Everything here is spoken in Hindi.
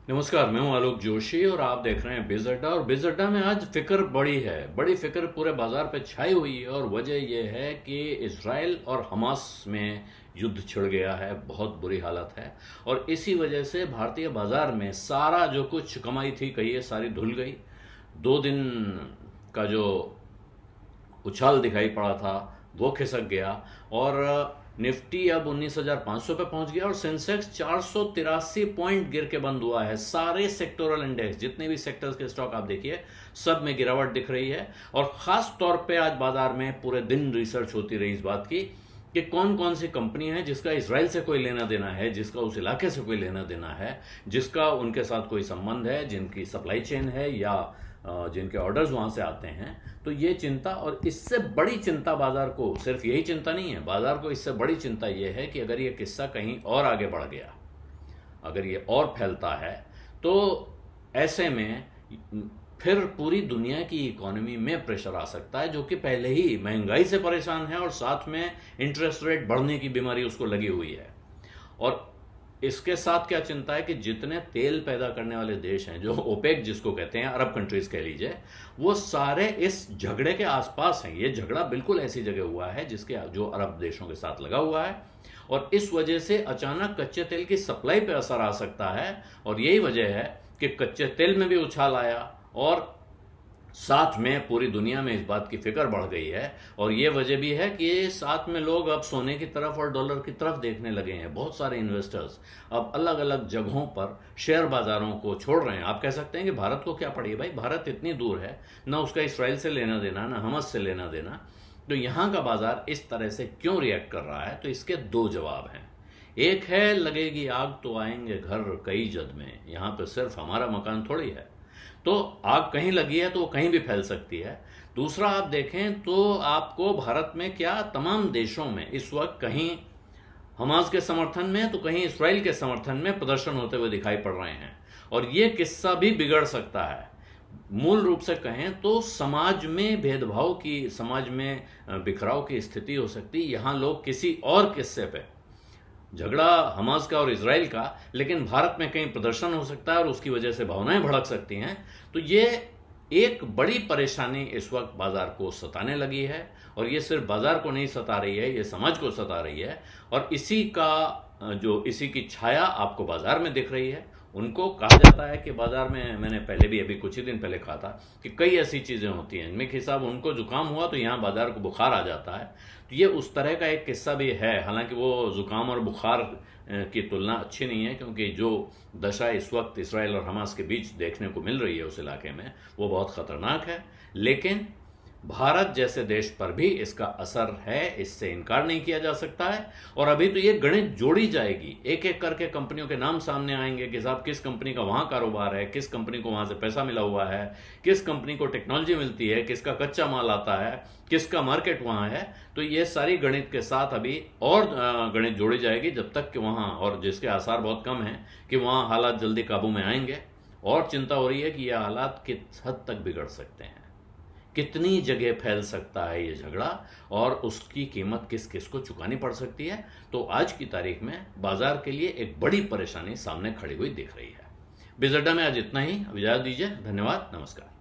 नमस्कार, मैं हूं आलोक जोशी और आप देख रहे हैं बिज अड्डा। और बिज अड्डा में आज फिक्र बड़ी फिक्र पूरे बाजार पे छाई हुई है। और वजह यह है कि इजराइल और हमास में युद्ध छिड़ गया है, बहुत बुरी हालत है। और इसी वजह से भारतीय बाजार में सारा जो कुछ कमाई थी कही सारी धुल गई। 2 दिन का जो उछाल दिखाई पड़ा था वो खिसक गया और निफ्टी अब 19,500 पे पहुंच गया और सेंसेक्स 483 पॉइंट गिर के बंद हुआ है। सारे सेक्टोरल इंडेक्स, जितने भी सेक्टर्स के स्टॉक आप देखिए, सब में गिरावट दिख रही है। और खास तौर पे आज बाजार में पूरे दिन रिसर्च होती रही इस बात की कि कौन कौन सी कंपनी है जिसका इसराइल से कोई लेना देना है, जिसका उस इलाके से कोई लेना देना है, जिसका उनके साथ कोई संबंध है, जिनकी सप्लाई चेन है या जिनके ऑर्डर्स वहां से आते हैं। तो ये चिंता, और इससे बड़ी चिंता बाजार को, सिर्फ यही चिंता नहीं है, बाजार को इससे बड़ी चिंता यह है कि अगर ये किस्सा कहीं और आगे बढ़ गया, अगर ये और फैलता है, तो ऐसे में फिर पूरी दुनिया की इकोनॉमी में प्रेशर आ सकता है, जो कि पहले ही महंगाई से परेशान है और साथ में इंटरेस्ट रेट बढ़ने की बीमारी उसको लगी हुई है। और इसके साथ क्या चिंता है कि जितने तेल पैदा करने वाले देश हैं, जो ओपेक जिसको कहते हैं, अरब कंट्रीज कह लीजिए, वो सारे इस झगड़े के आसपास हैं। ये झगड़ा बिल्कुल ऐसी जगह हुआ है जिसके जो अरब देशों के साथ लगा हुआ है। और इस वजह से अचानक कच्चे तेल की सप्लाई पे असर आ सकता है। और यही वजह है कि कच्चे तेल में भी उछाल आया और साथ में पूरी दुनिया में इस बात की फिक्र बढ़ गई है। और ये वजह भी है कि साथ में लोग अब सोने की तरफ और डॉलर की तरफ देखने लगे हैं। बहुत सारे इन्वेस्टर्स अब अलग अलग जगहों पर शेयर बाजारों को छोड़ रहे हैं। आप कह सकते हैं कि भारत को क्या पड़ी है भाई, भारत इतनी दूर है, ना उसका इसराइल से लेना देना, ना हमास से लेना देना। तो यहाँ का बाजार इस तरह से क्यों रिएक्ट कर रहा है? तो इसके 2 जवाब हैं। एक है, लगेगी आग तो आएंगे घर कई जद में। यहाँ पे सिर्फ हमारा मकान थोड़ी है, तो आग कहीं लगी है तो वो कहीं भी फैल सकती है। दूसरा, आप देखें तो आपको भारत में क्या, तमाम देशों में इस वक्त कहीं हमास के समर्थन में तो कहीं इसराइल के समर्थन में प्रदर्शन होते हुए दिखाई पड़ रहे हैं। और ये किस्सा भी बिगड़ सकता है। मूल रूप से कहें तो समाज में भेदभाव की, समाज में बिखराव की स्थिति हो सकती है। यहां लोग किसी और किस्से पे, झगड़ा हमास का और इसराइल का, लेकिन भारत में कहीं प्रदर्शन हो सकता है और उसकी वजह से भावनाएं भड़क सकती हैं। तो ये एक बड़ी परेशानी इस वक्त बाजार को सताने लगी है। और ये सिर्फ बाजार को नहीं सता रही है, ये समाज को सता रही है। और इसी की छाया आपको बाजार में दिख रही है। उनको कहा जाता है कि बाजार में, मैंने पहले भी अभी कुछ ही दिन पहले कहा था कि कई ऐसी चीजें होती हैं जिनमें कि साहब उनको जुकाम हुआ तो यहाँ बाजार को बुखार आ जाता है। तो ये उस तरह का एक किस्सा भी है। हालांकि वो जुकाम और बुखार की तुलना अच्छी नहीं है, क्योंकि जो दशा इस वक्त इसराइल और हमास के बीच देखने को मिल रही है उस इलाके में, वो बहुत खतरनाक है। लेकिन भारत जैसे देश पर भी इसका असर है, इससे इनकार नहीं किया जा सकता है। और अभी तो ये गणित जोड़ी जाएगी, एक एक करके कंपनियों के नाम सामने आएंगे कि साहब किस कंपनी का वहां कारोबार है, किस कंपनी को वहां से पैसा मिला हुआ है, किस कंपनी को टेक्नोलॉजी मिलती है, किसका कच्चा माल आता है, किसका मार्केट वहां है। तो ये सारी गणित के साथ अभी और गणित जोड़ी जाएगी, जब तक कि वहां, और जिसके आसार बहुत कम है कि वहां हालात जल्दी काबू में आएंगे। और चिंता हो रही है कि यह हालात किस हद तक बिगड़ सकते हैं, कितनी जगह फैल सकता है ये झगड़ा, और उसकी कीमत किस किस को चुकानी पड़ सकती है। तो आज की तारीख में बाजार के लिए एक बड़ी परेशानी सामने खड़ी हुई दिख रही है। बिज अड्डा में आज इतना ही। अब इजाजत दीजिए। धन्यवाद, नमस्कार।